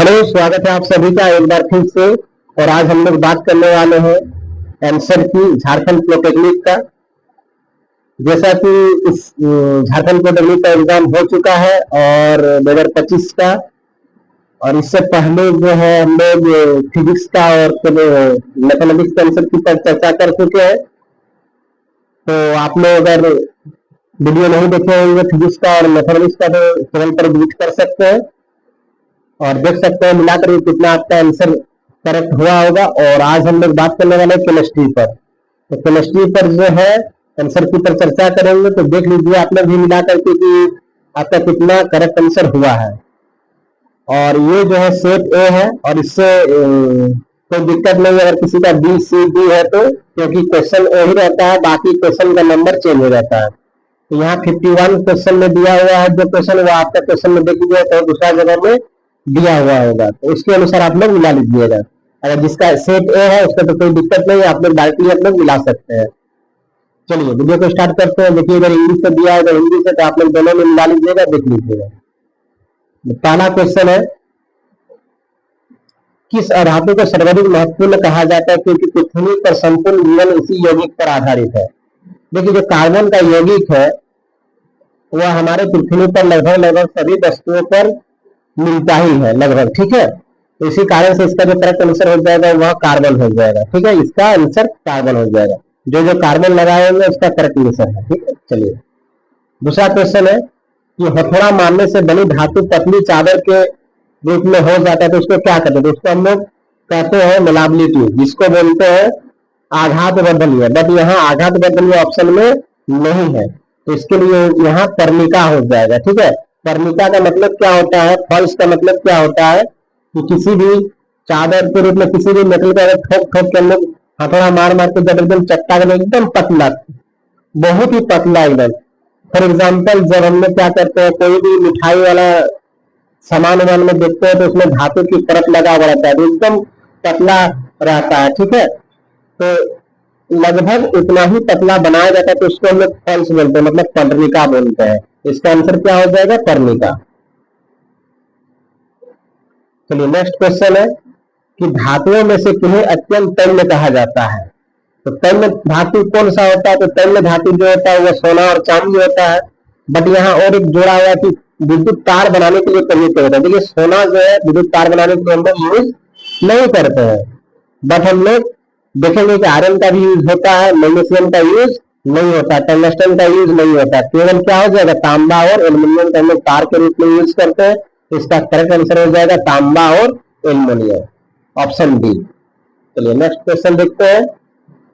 Hello, स्वागत है आप सभी का एक बार फिर से। और आज हम लोग बात करने वाले हैं आंसर की झारखंड पॉलिटेक्निक का। जैसा कि इस झारखंड पॉलिटेक्निक का एग्जाम हो चुका है और 2025 का। और इससे पहले जो है हम लोग फिजिक्स का और मैथमेटिक्स के आंसर की पर चर्चा कर चुके हैं। तो आप लोग अगर वीडियो नहीं देखे होंगे फिजिक्स का और मैथमेटिक्स का तो चैनल पर विजिट कर सकते हैं और देख सकते हैं मिलाकर कितना आपका आंसर करेक्ट हुआ होगा। और आज हम लोग बात करने वाले हैं केमिस्ट्री पर। तो केमिस्ट्री पर जो है आंसर की पर चर्चा करेंगे। तो देख लीजिए आप लोग भी मिला करके कि आपका कितना करेक्ट आंसर हुआ है। और ये जो है सेट ए है और इससे कोई दिक्कत नहीं अगर किसी का बी सी डी है तो, क्योंकि क्वेश्चन वही रहता है, बाकी क्वेश्चन का नंबर चेंज हो जाता है। तो यहाँ 51 क्वेश्चन में दिया हुआ है जो क्वेश्चन वो आपका क्वेश्चन में देख लीजिए तो दूसरा जगह में दिया हुआ होगा, तो उसके अनुसार आप लोग मिला लीजिएगा। अगर जिसका सेट ए है उसका तो कोई दिक्कत नहीं है, आप लोग डायरेक्टली आप लोग मिला सकते हैं। चलिए वीडियो को स्टार्ट करते हैं। देखिए अगर इंग्लिश से दिया है तो हिंदी से, तो आप लोग दोनों में मिला लीजिएगा, देख लीजिएगा। पहला क्वेश्चन है, किस अधातु को सर्वाधिक महत्वपूर्ण कहा जाता है क्योंकि पृथ्वी पर संपूर्ण जीवन इसी यौगिक पर आधारित है। देखिए जो कार्बन का यौगिक है वह हमारे पृथ्वी पर लगभग लगभग सभी वस्तुओं पर मिलता ही है लगभग, ठीक है। तो इसी कारण से इसका जो करेक्ट आंसर हो जाएगा वह कार्बन हो जाएगा, ठीक है। इसका आंसर कार्बन हो जाएगा, जो जो कार्बन लगाए होंगे उसका करेक्ट आंसर है, ठीक है। चलिए दूसरा क्वेश्चन है कि हथौड़ा मारने से बनी धातु पतली चादर के रूप में हो जाता है तो उसको क्या कहते हैं। उसको हम लोग कहते हैं मेलाबिलिटी, जिसको बोलते हैं आघात वर्धनीय। बट यहाँ आघात वर्धनीय ऑप्शन में नहीं है, तो इसके लिए यहाँ पर्णिका हो जाएगा, ठीक है। पर्णिका का मतलब क्या होता है, फॉल्स का मतलब क्या होता है कि किसी भी चादर के रूप में किसी भी मेटल का ठोक ठोक के हम लोग हथौड़ा मार मार के जब एकदम चट्टा एकदम पतला, बहुत ही पतला एकदम। फॉर एग्जाम्पल जब हम लोग क्या करते हैं कोई भी मिठाई वाला सामान वामान में देखते हैं तो उसमें धातु की परत लगा हुआ रहता है तो एकदम पतला रहता है, ठीक है। तो लगभग उतना ही पतला बनाया जाता है तो उसको हम लोग फॉल्स बोलते हैं, मतलब पर्णिका बोलते हैं। इसका आंसर क्या हो जाएगा, पर्णिका। चलिए नेक्स्ट क्वेश्चन है कि धातुओं में से किन्हें अत्यंत तैम्य कहा जाता है। तो तैम्य धातु कौन सा होता है, तो तैम्य धातु जो होता है वह सोना और चांदी होता है। बट यहाँ और एक जोड़ा हुआ है कि विद्युत तार बनाने के लिए प्रयुक्त होता है। देखिए सोना जो है विद्युत तार बनाने के लिए हम लोग यूज नहीं करते हैं, बट हम लोग देखेंगे कि आयरन का भी यूज होता है, मैग्नीशियम का यूज नहीं होता, टंगस्टन का यूज नहीं होता। केवल क्या हो जाएगा, तांबा और एल्यूमिनियम का हम लोग तार के रूप में यूज करते हैं। तो इसका करेक्ट आंसर हो जाएगा तांबा और एल्यूमिनियम, ऑप्शन डी। चलिए नेक्स्ट क्वेश्चन देखते हैं,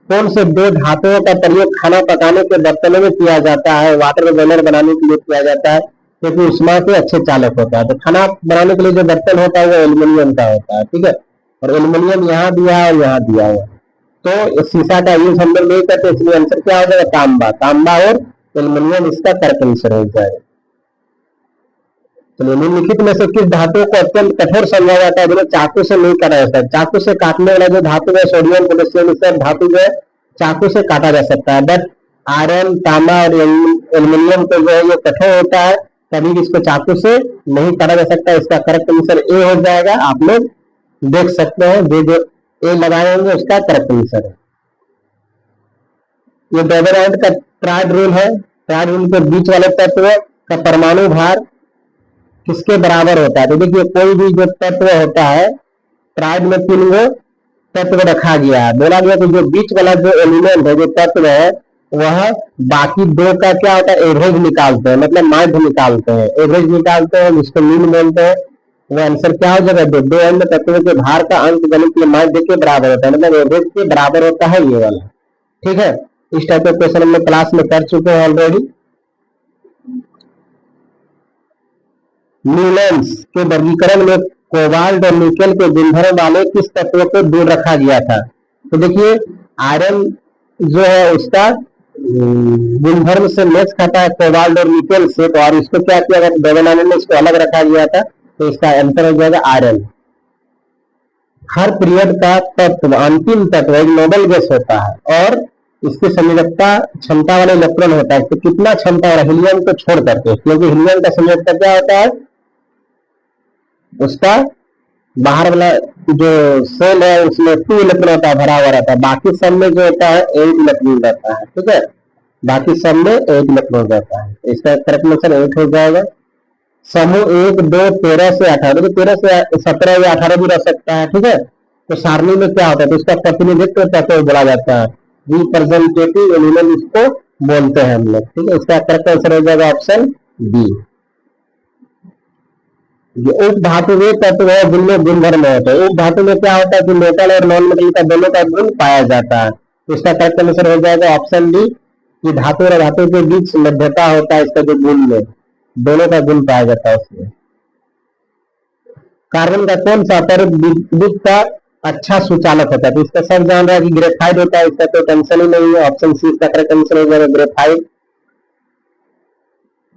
कौन से दो धातुओं का प्रयोग खाना पकाने के बर्तनों में किया जाता है। वाटर बर्नर बनाने के लिए किया जाता है क्योंकि उष्मा के अच्छे चालक होता है। तो खाना बनाने के लिए जो बर्तन होता है वो एल्यूमिनियम का होता है, ठीक है। और एल्यूमिनियम यहाँ दिया है और यहाँ दिया हुआ, तो शीशा का यूज हम लोग नहीं करते, इसलिए आंसर क्या हो जाएगा, तांबा। तांबा और एल्यूमिनियम इसका करेक्ट आंसर हो जाएगा। चलिए निम्नलिखित में से किस धातु को अत्यंत कठोर समझा जाता है जिन्हें चाकू से नहीं काटा जा सकता। चाकू से काटने वाला जो धातु है सोडियम पोटेशियम, इस सब धातु जो है चाकू से काटा जा सकता है। बट आयरन, तांबा और एल्यूमिनियम को जो है ये कठोर होता है, कभी इसको चाकू से नहीं काटा जा सकता। इसका करेक्ट आंसर ए हो जाएगा। आप लोग देख सकते हैं जो ए लगाए होंगे उसका करेक्ट आंसर है। ये बेबेराइट का ट्रायड रूल है। ट्रायड रूल के बीच वाले तत्व का परमाणु भार किसके बराबर होता है। तो देखिए कोई भी जो तत्व होता है, ट्रायड में 3 गो तत्व रखा गया है। बोला गया कि जो बीच वाला जो एलिमेंट है, जो तत्व है, वह बाकी 2 का क्या होता है, एवरेज निकालते हैं, मतलब माध्य निकालते हैं, एवरेज निकालते हैं, जिसको मीन बोलते हैं। वो आंसर क्या हो जाएगा, 2 अन्य तत्वों के भार का अंक गणितीय माध्य के बराबर होता है, मतलब एवरेज के बराबर होता है ये वाला, ठीक है। इस टाइप का क्वेश्चन हम लोग क्लास में कर चुके हैं ऑलरेडी। न्यूलैंड्स के वर्गीकरण में कोबाल्ट और निकेल के गुणधर्म वाले किस तत्व को दूर रखा गया था। तो देखिए आयरन जो है उसका गुणधर्म से मैच खाता है कोबाल्ट और निकेल से, तो और इसको क्या किया गया, डेवलपमेंट में इसको अलग रखा गया था। तो इसका आंसर हो जाएगा आयरन। हर पीरियड का तत्व, अंतिम तत्व एक नोबल गैस होता है और इसकी संयोजकता क्षमता वाले इलेक्ट्रॉन होता है। तो कितना क्षमता वाला, हीलियम को छोड़ करके, क्योंकि हीलियम का संयोजकता क्या होता है, उसका बाहर वाला जो सेल है उसमें 2 इलेक्ट्रॉन होता है, भरा हुआ रहता है, बाकी सब में जो होता है 8 इलेक्ट्रॉन रहता है, ठीक है, बाकी सब में 8 इलेक्ट्रॉन रहता है। इसका करेक्ट आंसर 8 हो जाएगा। समूह 1, 2, 13 से 18, तो 13 से 17 या 18 भी रह सकता है, ठीक है। तो सारणी में क्या होता है, तो इसका प्रतिनिधित्व तत्व बोला जाता है, रिप्रेजेंटेटिव एलिमेंट इसको बोलते हैं हम लोग, ठीक है। इसका करेक्ट आंसर हो जाएगा ऑप्शन बी। उप धातु वे तत्व है जिनमें गुणधर्म होता है। उप धातु में क्या होता है कि मेटल और नॉन मेटल का दोनों का गुण पाया जाता है। तो इसका करेक्ट आंसर हो जाएगा ऑप्शन डी, कि धातु और धातु के बीच मध्यता होता है, इसका जो गुण में दोनों का गुण पाया जाता है उसमें। कार्बन का कौन सा परत विद्युत का अच्छा सुचालक होता है, तो इसका सब जान रहा है कि ग्रेफाइट होता है, इसका कोई टेंशन ही नहीं है, ऑप्शन सी इसका करेक्ट आंसर हो जाएगा ग्रेफाइट।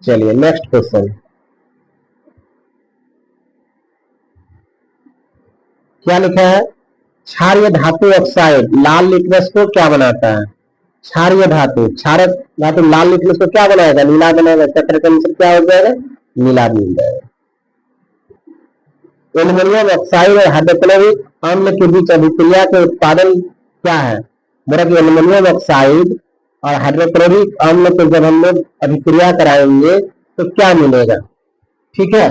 चलिए नेक्स्ट क्वेश्चन, क्या लिखा है, क्षारीय धातु ऑक्साइड लाल लिटमस को क्या बनाता है। क्षारीय धातु, क्षारक धातु लाल लिटमस को क्या बनाएगा, नीला बनाएगा। इसका करेक्ट आंसर क्या हो जाएगा, नीला मिल जाएगा। एल्युमिनियम ऑक्साइड और हाइड्रोक्लोरिक अम्ल के बीच अभिक्रिया के उत्पादन क्या है। बोला कि एल्युमिनियम ऑक्साइड और हाइड्रोक्लोरिक अम्ल को जब हम लोग अभिक्रिया कराएंगे तो क्या मिलेगा, ठीक है।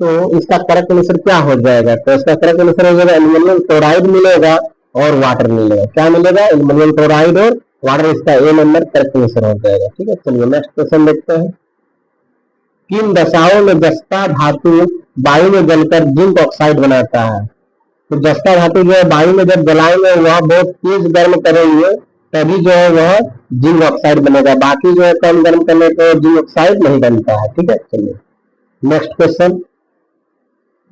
तो इसका करेक्ट आंसर क्या हो जाएगा, तो इसका करेक्ट आंसर हो जाएगा एल्युमिनियम क्लोराइड मिलेगा और वाटर मिलेगा। क्या मिलेगा, एल्युमिनियम क्लोराइड और वाटर, इसका ए नंबर करेक्ट आंसर हो जाएगा, ठीक है। चलिए नेक्स्ट क्वेश्चन देखते हैं, किन दशाओं में जस्ता धातु वायु में जलकर जिंक ऑक्साइड बनाता है। तो जस्ता धातु जो है वायु में जब जलाएंगे वह बहुत तेज गर्म करेंगे तभी जो है वह जिंक ऑक्साइड बनेगा, बाकी जो है कम गर्म करने पर जिंक ऑक्साइड नहीं बनता है, ठीक है। चलिए नेक्स्ट क्वेश्चन,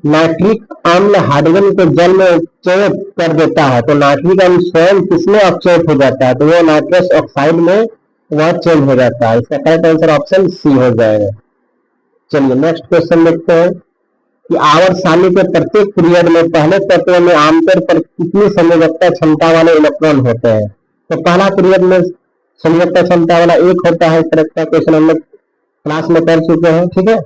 नाइट्रिक अम्ल हाइड्रोजन को जल में अवचेत कर देता है, तो नाइट्रिक अम्ल स्वयं किसमें अवचेत हो जाता है, तो वो नाइट्रस ऑक्साइड में वह चेंज हो जाता है। इसका करेक्ट आंसर ऑप्शन सी हो जाएगा। चलिए नेक्स्ट क्वेश्चन देखते हैं कि आवर्त सारणी के प्रत्येक पीरियड में पहले तत्व में आमतौर पर कितनी संयोजकता क्षमता वाले इलेक्ट्रॉन होते हैं। तो पहला पीरियड में संयोजकता क्षमता वाला 1 होता है। इस तरह का क्वेश्चन हम लोग क्लास में कर चुके हैं, ठीक है।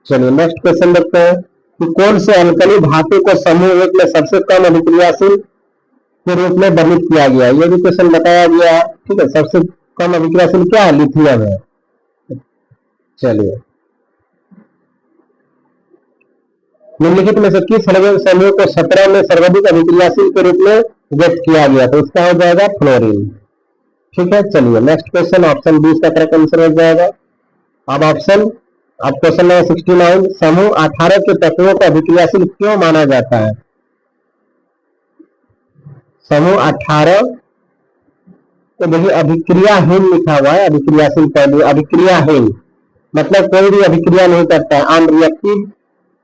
चलिए नेक्स्ट क्वेश्चन देखते हैं कि कौन से अल्कली धातु को समूह 1 में सबसे कम अभिक्रियाशील के रूप में वर्णित किया गया है। ये भी क्वेश्चन बताया गया है, ठीक है। सबसे कम अभिक्रियाशील क्या है, लिथियम है। चलिए निम्नलिखित में से किस समूह को 17 में सर्वाधिक अभिक्रियाशील के रूप में व्यक्त किया गया, तो इसका हो जाएगा फ्लोरीन, ठीक है। चलिए नेक्स्ट क्वेश्चन, ऑप्शन बी इसका करेक्ट आंसर हो जाएगा। अब क्वेश्चन नंबर 69, समूह 18 के तत्वों को अभिक्रियाशील क्यों माना जाता है। समूह 18 तो देखिए अभिक्रियाहीन लिखा हुआ है, अभिक्रियाशील पहले अभिक्रियाहीन मतलब कोई भी अभिक्रिया नहीं करता है, अनरिएक्टिव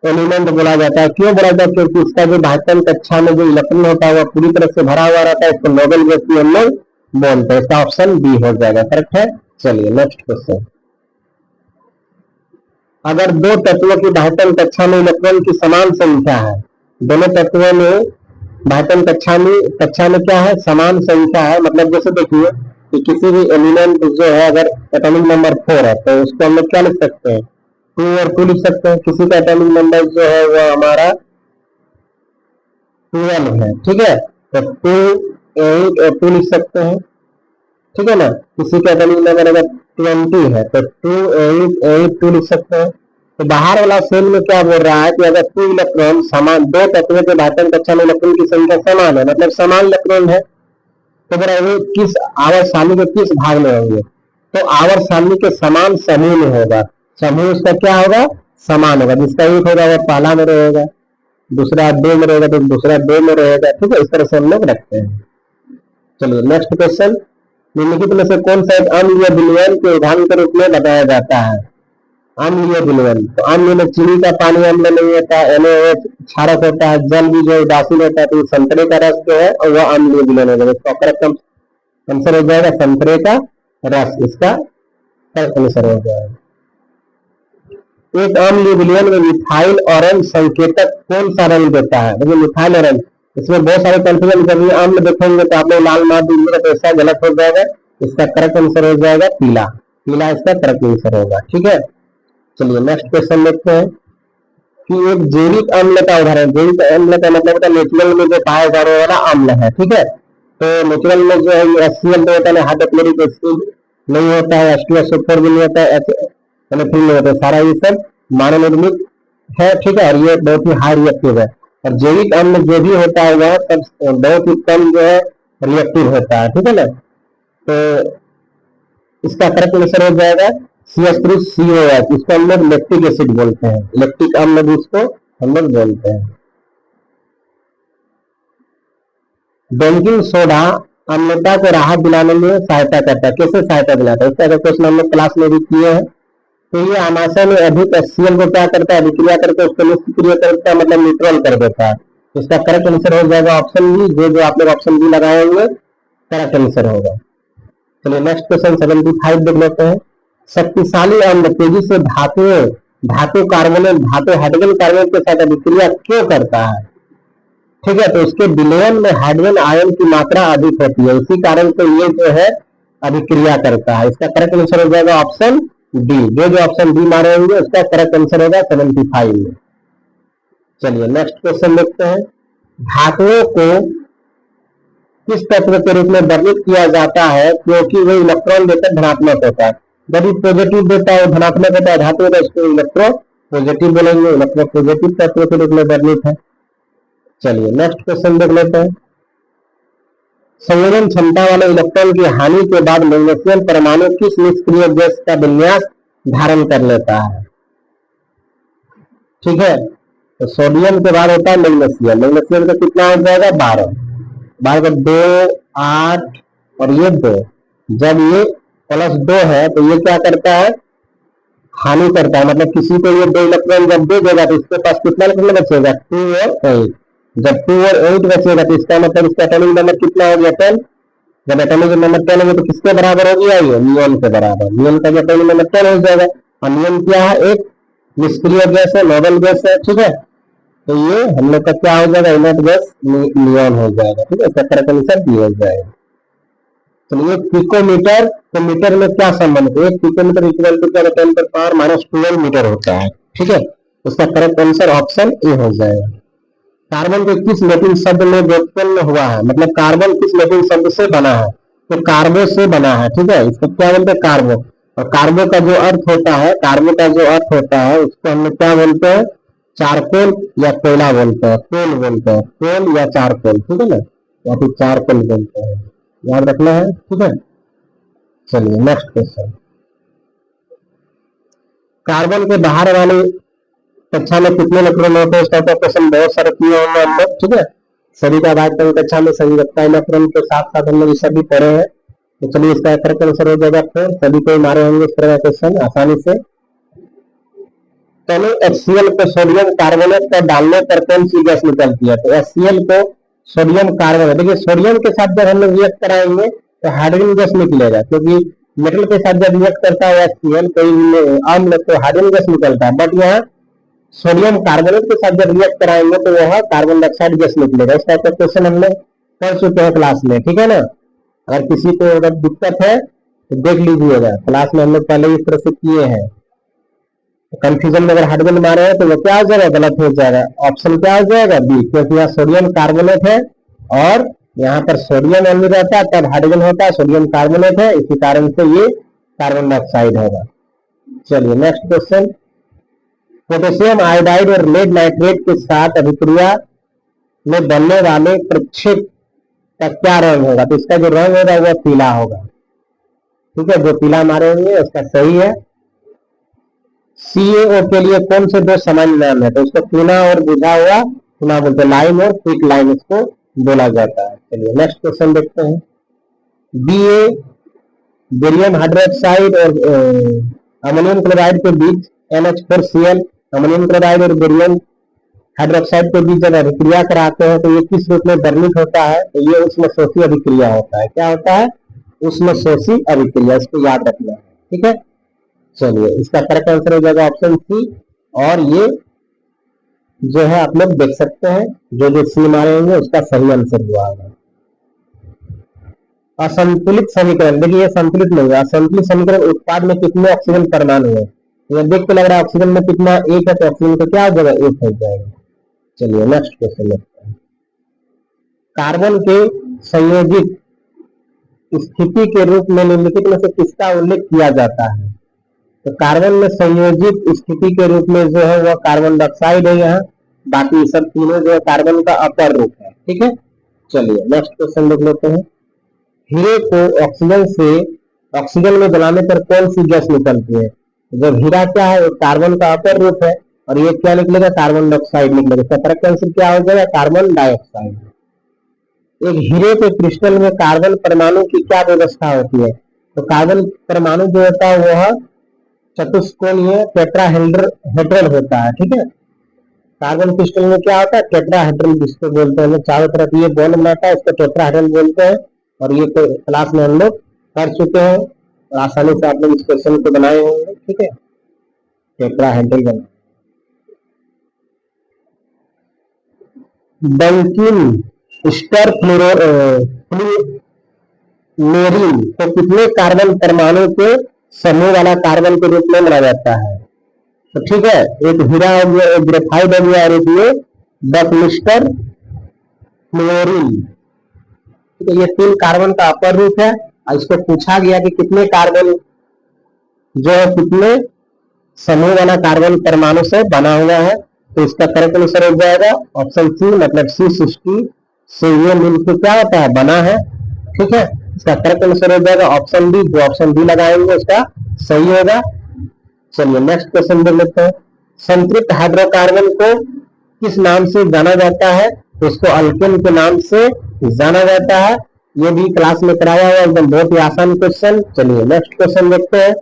एलिमेंट बोला जाता है। क्यों बोला जाता है, क्योंकि इसका जो भाषण कक्षा में जो इलेक्ट्रॉन होता है वह पूरी तरह से भरा हुआ रहता है, इसको नोबेल गैस हम लोग बोलते हैं। इसका ऑप्शन बी हो जाएगा, करेक्ट है। चलिए नेक्स्ट क्वेश्चन, अगर दो तत्वों की भाषण कक्षा में इलेक्ट्रॉन की समान संख्या है, दोनों तत्वों में भाषण कक्षा में क्या है, समान संख्या है। मतलब जैसे देखिए कि किसी भी एलिमेंट जो है अगर एटॉमिक नंबर 4 है तो उसको हम लोग क्या लिख सकते हैं, 2 और 2 लिख सकते हैं। किसी का एटॉमिक नंबर जो है वो हमारा 12 है, ठीक है, तो 2, 8 और 2 लिख सकते हैं, ठीक है ना। किसी का एटॉमिक नंबर अगर 20 है तो 2, 8, 8, 2 लिख सकते हैं। तो बाहर वाला सेल में क्या बोल रहा है कि अगर 2 इलेक्ट्रॉन समान, दो तत्वों के भाषण कक्षा में इलेक्ट्रॉन की संख्या समान है, मतलब समान इलेक्ट्रॉन है, तो वो किस आवर्त सारणी के किस भाग में होंगे, तो आवर्त सारणी के समान समूह में होगा। समूह उसका क्या होगा, समान होगा। जिसका 1 होगा वह पहला में रहेगा, दूसरा 2 में रहेगा तो दूसरा 2 में रहेगा, ठीक है। इस तरह से हम लोग रखते हैं। चलिए नेक्स्ट क्वेश्चन, निम्नलिखित में से कौन सा एक अम्लीय विलयन के उदाहरण के रूप में बताया जाता है। अम्लीय विलयन, तो अम्ल में चीनी का पानी अम्ल नहीं होता, NaOH क्षारक होता है, जल भी जो उदासीन होता है, तो संतरे का रस जो है वह अम्लीय विलयन होगा। इसका करेक्ट आंसर हो जाएगा संतरे का रस, इसका करेक्ट आंसर हो जाएगा। एक अम्लीय विलयन में मिथाइल ऑरेंज संकेतक कौन सा रंग देता है। देखिए मिथाइल ऑरेंज, इसमें बहुत सारे कंफ्यूजन, कभी अम्ल देखेंगे तो आप लोग लाल मार दीजिएगा तो ऐसा गलत हो जाएगा। इसका करेक्ट आंसर हो जाएगा पीला, पीला इसका करेक्ट आंसर होगा, ठीक है। चलिए नेक्स्ट क्वेश्चन देखते हैं कि एक जैविक अम्ल का उदाहरण, जैविक अम्ल का मतलब होता है नेचुरल में जो पाया जाने वाला अम्ल है, ठीक है। तो नेचुरल में जो है ये HCl तो होता है, हाइड्रोक्लोरिक एसिड नहीं होता है, H2SO4 भी नहीं होता है, नहीं होता है, सारा ये सब मानव निर्मित है, ठीक है। और ये बहुत ही हाई रिएक्टिव है। और जैविक अम्ल जो भी होता है वह सब बहुत ही कम जो है रिएक्टिव होता है, ठीक है ना। तो इसका करेक्ट आंसर हो जाएगा CH3COH। इसको हम लोग लैक्टिक एसिड बोलते हैं, लैक्टिक अम्ल भी इसको हम लोग बोलते हैं। बेंजीन सोडा अम्लता को राहत दिलाने में सहायता करता है। कैसे सहायता दिलाता है, इसका क्वेश्चन हम लोग क्लास में भी किए हैं। तो ये आमाशय में अधिक HCl को क्या करता है, अभिक्रिया करके उसको निष्क्रिय करता है, मतलब न्यूट्रल कर देता है। इसका करेक्ट आंसर हो जाएगा ऑप्शन बी। जो आप लोग ऑप्शन बी लगाए होंगे करेक्ट आंसर होगा। चलिए नेक्स्ट क्वेश्चन 75 देख लेते हैं। शक्तिशाली अम्ल तेजी से धातु कार्बोनेट, धातु हाइड्रोजन कार्बोनेट के साथ अभिक्रिया क्यों करता है, ठीक है। तो उसके विलयन में हाइड्रोजन आयन की मात्रा अधिक होती है, इसी कारण से ये जो है अभिक्रिया करता है। इसका करेक्ट आंसर हो जाएगा ऑप्शन डी। जो ऑप्शन डी मारे होंगे उसका करेक्ट आंसर होगा 75 में। चलिए नेक्स्ट क्वेश्चन देखते हैं। धातुओं को किस तत्व के रूप में वर्णित किया जाता है क्योंकि वो इलेक्ट्रॉन देकर धनात्मक होता है। यदि पॉजिटिव देता है धनात्मक होता है धातु, तो इसको इलेक्ट्रो पॉजिटिव बोलेंगे, इलेक्ट्रो पॉजिटिव तत्व के रूप में वर्णित है। चलिए नेक्स्ट क्वेश्चन देख लेते हैं। संयोजन क्षमता वाले इलेक्ट्रॉन की हानि के बाद मैग्नीशियम परमाणु किस निष्क्रिय गैस का विन्यास धारण कर लेता है, ठीक है। तो सोडियम के बाद होता है मैग्नीशियम, मैग्नीशियम का कितना हो जाएगा 12, 2 8 और ये 2। जब ये +2 है तो ये क्या करता है, हानि करता है, मतलब किसी को ये 2 इलेक्ट्रॉन जब दे देगा तो इसके पास कितना इलेक्ट्रॉन बचेगा 2 और 8। जब 2 और 8 बचेगा तो इसका मतलब इसका एटॉमिक नंबर कितना हो गया 10। जब एटॉमिक नंबर 10 होगा तो किसके बराबर हो गया, ये नियॉन के बराबर। नियॉन का एटॉमिक नंबर 10 हो जाएगा। और नियॉन क्या है, एक निष्क्रिय गैस है, नोबल गैस है, ठीक है। तो ये हम लोग का क्या हो जाएगा, इनर्ट गैस नियॉन हो जाएगा, ठीक है। चक्कर का आंसर डी हो जाएगा। चलिए पिकोमीटर, तो मीटर में क्या संबंध है, एक पिकोमीटर इक्वल टू 10⁻⁻12 मीटर होता है, ठीक है। उसका करेक्ट आंसर ऑप्शन ए हो जाएगा। कार्बन के किस लैटिन शब्द में व्युत्पन्न हुआ है, मतलब कार्बन किस लैटिन शब्द से बना है, तो कार्बो से बना है, ठीक है। इसको क्या बोलते हैं, कार्बो। और कार्बो का जो अर्थ होता है, कार्बो का जो अर्थ होता है उसको हम लोग क्या बोलते हैं, चारकोल या कोयला बोलते हैं, कोल बोलते हैं, कोल या चारकोल, ठीक है ना, या फिर चारकोल बोलते हैं, याद रखना है, ठीक है। चलिए नेक्स्ट क्वेश्चन। कार्बन के बाहर वाले कक्षा में कितने इलेक्ट्रॉन होते हैं, इसका क्वेश्चन बहुत सारे किए होंगे हम लोग, ठीक है। सभी का बात करें कक्षा में संयुक्ता इलेक्ट्रॉन के साथ साथ हम लोग सभी पढ़े हैं। तो चलिए इसका करेक्ट आंसर हो जाएगा 4। सभी को मारे होंगे इस तरह का क्वेश्चन आसानी से। पहले HCl को सोडियम कार्बोनेट पर डालने पर कौन सी गैस निकलती है, तो HCl को सोडियम कार्बोनेट, देखिए सोडियम के साथ जब हम लोग रिएक्ट कराएंगे तो हाइड्रोजन गैस निकलेगा, क्योंकि मेटल के साथ जब रिएक्ट करता है HCl कोई अम्ल तो हाइड्रोजन गैस निकलता है। बट यहाँ सोडियम कार्बोनेट के साथ जब रिएक्ट कराएंगे तो वह कार्बन डाइऑक्साइड गैस निकलेगा। इस टाइप का क्वेश्चन हम लोग कर चुके हैं क्लास में, ठीक है ना। अगर किसी को अगर दिक्कत है तो देख लीजिएगा, क्लास में हम लोग पहले इस तरह से किए हैं। तो कंफ्यूजन में अगर हाइड्रोजन मारे हैं तो वो क्या हो जाएगा, गलत हो जाएगा। ऑप्शन क्या हो जाएगा बी, क्योंकि यहाँ सोडियम कार्बोनेट है और यहाँ पर सोडियम ओनली रहता है, तब हाइड्रोजन होता है, सोडियम कार्बोनेट है, इसी कारण से ये कार्बन डाइऑक्साइड होगा। चलिए नेक्स्ट क्वेश्चन। पोटेशियम आयोडाइड और लेड नाइट्रेट के साथ अभिक्रिया में बनने वाले प्रक्षेप का क्या रंग होगा, तो इसका जो रंग होगा वह पीला होगा, ठीक है। जो पीला मारे होंगे उसका सही है। CaO के लिए कौन से 2 सामान्य नाम है, तो उसको चूना और बुझा हुआ चूना बोलते हैं, लाइम और क्विक लाइम इसको बोला जाता है। चलिए नेक्स्ट क्वेश्चन देखते हैं। Ba बेरियम हाइड्रोक्साइड और अमोनियम क्लोराइड के बीच NH4Cl, अमोनियम क्लोराइड और बेरियम हाइड्रोक्साइड के बीच जब अभिक्रिया कराते हैं तो ये किस रूप में वर्णित होता है, तो ये ऊष्मशोषी अभिक्रिया होता है। क्या होता है, ऊष्मशोषी अभिक्रिया, इसको याद रखना है, ठीक है। चलिए इसका करेक्ट आंसर हो जाएगा ऑप्शन सी। और ये जो है आप लोग देख सकते हैं, जो सी मारे होंगे उसका सही आंसर हुआ होगा। असंतुलित समीकरण, देखिए ये संतुलित नहीं है। असंतुलित समीकरण उत्पाद में कितने ऑक्सीजन परमाणु है, ये देख के लग रहा है ऑक्सीजन में कितना एक है, तो ऑक्सीजन को क्या हो जाएगा, एक हो जाएगा। चलिए नेक्स्ट क्वेश्चन देखते हैं। कार्बन के संयोजित स्थिति के रूप में निम्नलिखित में से किसका उल्लेख किया जाता है? तो कार्बन में संयोजित स्थिति के रूप में जो है वह कार्बन डाइऑक्साइड है यहाँ, बाकी सब तीनों जो है कार्बन का अपर रूप है। ठीक है, चलिए नेक्स्ट क्वेश्चन देख लेते हैं। हीरे को ऑक्सीजन में जलाने पर कौन सी गैस निकलती है? जब हीरा क्या है, कार्बन का अपर रूप है, और ये क्या निकलेगा, कार्बन डाइऑक्साइड निकलेगा। इसका करेक्ट आंसर क्या हो जाएगा, कार्बन डाइऑक्साइड। एक हीरे के क्रिस्टल में कार्बन परमाणु की क्या व्यवस्था होती है? तो कार्बन परमाणु जो होता है वह चतुष्कोणीय टेट्राहेड्रल होता है। ठीक है, कार्बन क्रिस्टल में क्या होता है, टेट्राहेड्रल जिसको बोलते हैं, चारों तरफ ये बॉन्ड बनाता है, इसको टेट्राहेड्रल बोलते हैं। और ये क्लास में हम लोग कर चुके हैं और आसानी से आप लोग इस क्वेश्चन को बनाए होंगे। ठीक है, टेट्राहेड्रल बना। बैंकिन स्टर फ्लोरीन तो कितने कार्बन परमाणु के समूह वाला कार्बन के रूप में माना जाता है? तो ठीक है, एक हीरा हो गया, एक ग्रेफाइट हो गया, और एक ये बकलिस्टर फ्लोरीन। तो ये तीन कार्बन का अपर रूप है, और इसको पूछा गया कि कितने कार्बन जो है कितने समूह वाला कार्बन परमाणु से बना हुआ है। तो इसका करेक्ट आंसर हो जाएगा ऑप्शन सी, मतलब C60 से ये मिलकर क्या होता है, बना है। ठीक है, इसका करेक्ट आंसर हो जाएगा ऑप्शन डी। जो ऑप्शन डी लगाएंगे उसका सही होगा। चलिए नेक्स्ट क्वेश्चन देख लेते हैं। संतृप्त हाइड्रोकार्बन को किस नाम से जाना जाता है? तो इसको अल्केन के नाम से जाना जाता है। ये भी क्लास में कराया हुआ, एकदम बहुत ही आसान क्वेश्चन। चलिए नेक्स्ट क्वेश्चन देखते हैं।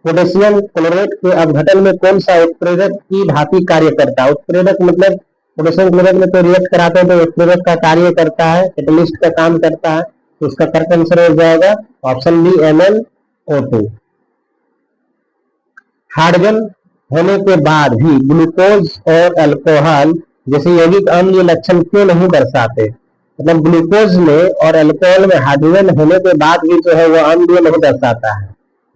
पोटेशियम क्लोरेट के अपघटन में कौन सा उत्प्रेरक की भांति कार्य करता है? उत्प्रेरक मतलब पोटेशियम क्लोरेट में तो रिएक्ट कराते हैं, तो उत्प्रेरक का कार्य करता है, कैटलिस्ट का काम करता है। तो उसका करेक्ट आंसर हो जाएगा ऑप्शन बी, MnO2। हाइड्रोजन होने के बाद भी ग्लूकोज और अल्कोहल जैसे यौगिक अम्ल ये लक्षण क्यों नहीं दर्शाते? मतलब ग्लूकोज में और अल्कोहल में हाइड्रोजन होने के बाद भी जो है वो अम्ल नहीं दर्शाता है।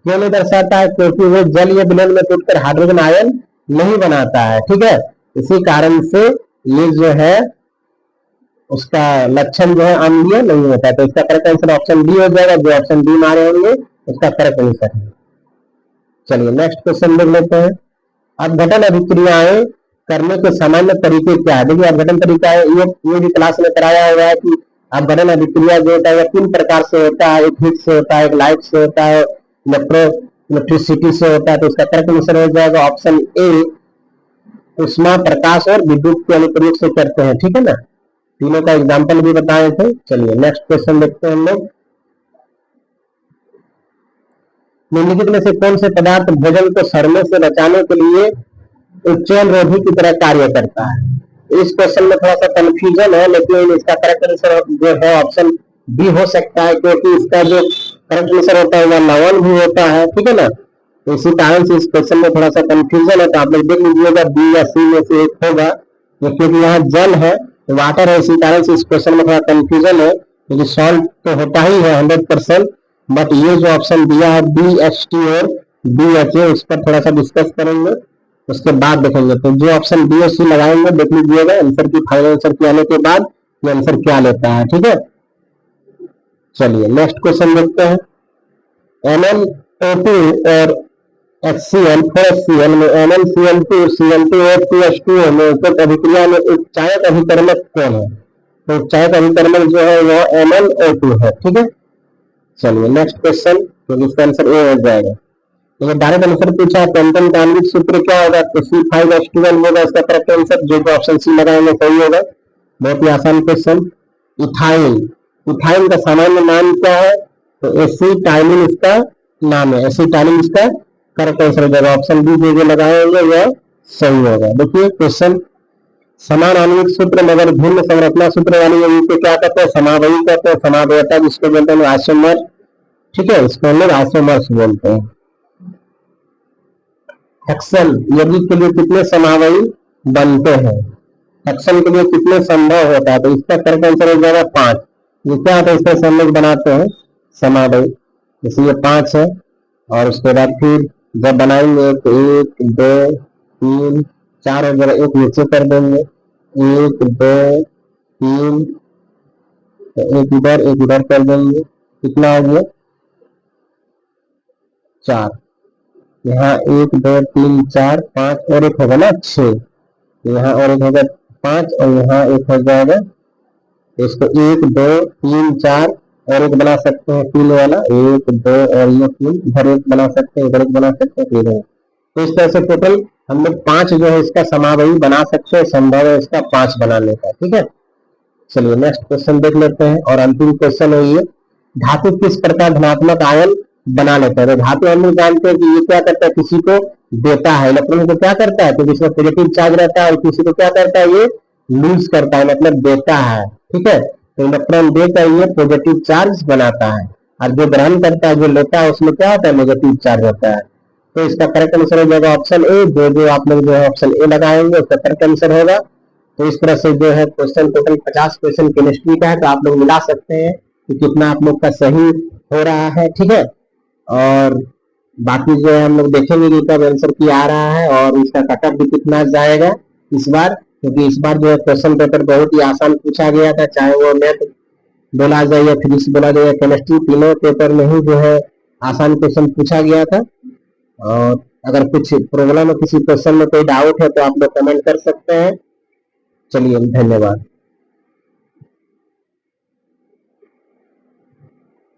क्यों नहीं दर्शाता है? क्योंकि वो जल या विलयन में टूटकर हाइड्रोजन आयन नहीं बनाता है। ठीक है, इसी कारण से ये जो है उसका लक्षण जो है अम्लीय नहीं होता है। तो इसका करेक्ट आंसर ऑप्शन डी हो जाएगा। जो ऑप्शन डी मारे होंगे उसका करेक्ट आंसर है। चलिए नेक्स्ट क्वेश्चन देख लेते हैं। अपघटन अभिक्रियाएं करने के सामान्य तरीके क्या है? देखिए अपघटन तरीका है, ये भी क्लास में कराया हुआ है कि अपघटन अभिक्रिया जो होता है तीन प्रकार से होता है। एक हीट से होता है, एक लाइट से होता है, इलेक्ट्रिसिटी से होता है। तो इसका करेक्ट आंसर हो जाएगा ऑप्शन ए, उष्मा, प्रकाश और विद्युत के अनुप्रयोग से करते हैं। ठीक है ना, तीनों का एग्जाम्पल भी बताए थे। चलिए नेक्स्ट क्वेश्चन देखते हैं हम लोग। निम्नलिखित में से कौन से पदार्थ भोजन को सड़ने से बचाने के लिए उच्चैन रोधी की तरह कार्य करता है? इस क्वेश्चन में थोड़ा सा कंफ्यूजन है, लेकिन इसका करेक्ट आंसर जो है ऑप्शन बी हो सकता है, क्योंकि इसका जो करेक्ट आंसर होता है वह लवण भी होता है। ठीक है ना, तो इसी कारण से इस क्वेश्चन में थोड़ा सा कंफ्यूजन है। तो आप लोग देख लीजिएगा बी या सी में से एक होगा, क्योंकि यहाँ जल है, वाटर है, इसी कारण से इस क्वेश्चन में थोड़ा कंफ्यूजन है। क्योंकि सॉल्व तो होता ही है 100%, बट ये जो ऑप्शन दिया है BHT और BHA, उस पर थोड़ा सा डिस्कस करेंगे, उसके बाद देखेंगे। तो जो ऑप्शन बी और सी लगाएंगे देख लीजिएगा आंसर की फाइनल आंसर के आने के बाद ये आंसर क्या लेता है। ठीक है, चलिए नेक्स्ट क्वेश्चन देखते हैं। MnO2 और HCl 4HCl में MnCl2 Cl2 और 2H2O में उपयुक्त अभिक्रिया में उपचायक अभिकर्मक कौन है? तो उपचायक अभिकर्मक जो है वो MnO2 है। ठीक है, चलिए नेक्स्ट क्वेश्चन, क्योंकि इसका आंसर ए हो जाएगा। तो डायरेक्ट आंसर पूछा पेंटन का आणविक सूत्र क्या होगा? तो C5H12 होगा इसका करेक्ट आंसर। जो ऑप्शन सी लगाएंगे सही होगा। बहुत ही आसान क्वेश्चन। इथाइल, इथाइल का सामान्य नाम क्या है? तो एसिटाइलिन इसका नाम है, एसिटाइलिन इसका करेक्ट आंसर हो जाएगा। ऑप्शन बी जो लगाएंगे वह सही होगा। देखिए क्वेश्चन, समान आणविक सूत्र मगर भिन्न संरचना सूत्र वाली यौगिक को क्या कहते हैं? समावयी कहते हैं, समावयता जिसको बोलते हैं आइसोमर। ठीक है, इसको हम लोग आइसोमर्स बोलते हैं। हेक्सेन यौगिक के लिए कितने समावयी बनते हैं? हेक्सेन के लिए कितने संभव होता है? तो इसका करेक्ट आंसर हो जाएगा 5। ये क्या होता है, इसका हम लोग बनाते हैं समावयी, जैसे ये 5 है, और उसके बाद फिर जब बनाएंगे तो 1 2 3 4 और एक नीचे कर देंगे, 1 2 3, एक इधर कर देंगे, कितना हो गया 4। यहाँ 1 2 3 4 5 और एक होगा ना 6, यहाँ और एक होगा 5 और यहाँ एक हो जाएगा, इसको 1 2 3 4 और एक बना सकते हैं 3 वाला, 1 2 और ये 3, इधर एक बना सकते हैं, इधर एक बना सकते हैं, फिर तो इस तरह से टोटल हम लोग 5 जो है इसका समावयी बना सकते हैं, संभव है इसका 5 बनाने का। ठीक है, चलिए नेक्स्ट क्वेश्चन देख लेते हैं और अंतिम क्वेश्चन है ये, धातु किस प्रकार धनात्मक आयन बना लेता है। तो धातु हम लोग जानते हैं कि ये क्या करता है, किसी को देता है, इलेक्ट्रॉन को क्या करता है, तो जिसमें पॉजिटिव चार्ज रहता है, और किसी को क्या करता है, ये लूज करता है, मतलब देता है। ठीक है, तो इलेक्ट्रॉन देकर ये पॉजिटिव चार्ज बनाता है, और जो ग्रहण करता है, जो लेता है, उसमें क्या होता है, नेगेटिव चार्ज होता है। तो इसका करेक्ट आंसर हो जाएगा ऑप्शन ए। जो आप लोग जो है ऑप्शन ए लगाएंगे उसका करेक्ट आंसर होगा। तो इस तरह से जो है क्वेश्चन टोटल 50 क्वेश्चन केमिस्ट्री का है, तो आप लोग मिला सकते हैं कि कितना आप लोग का सही हो रहा है। ठीक है, और बाकी जो है हम लोग देखेंगे कि कब आंसर की आ रहा है और इसका कटअप भी कितना जाएगा इस बार, क्योंकि इस बार जो है क्वेश्चन पेपर बहुत ही आसान पूछा गया था, चाहे वो मैथ बोला जाए या फिजिक्स बोला जाए या केमिस्ट्री, तीनों पेपर में ही जो है आसान क्वेश्चन पूछा गया था। और अगर कुछ प्रॉब्लम है, किसी क्वेश्चन में कोई डाउट है, तो आप लोग कमेंट कर सकते हैं। चलिए, धन्यवाद।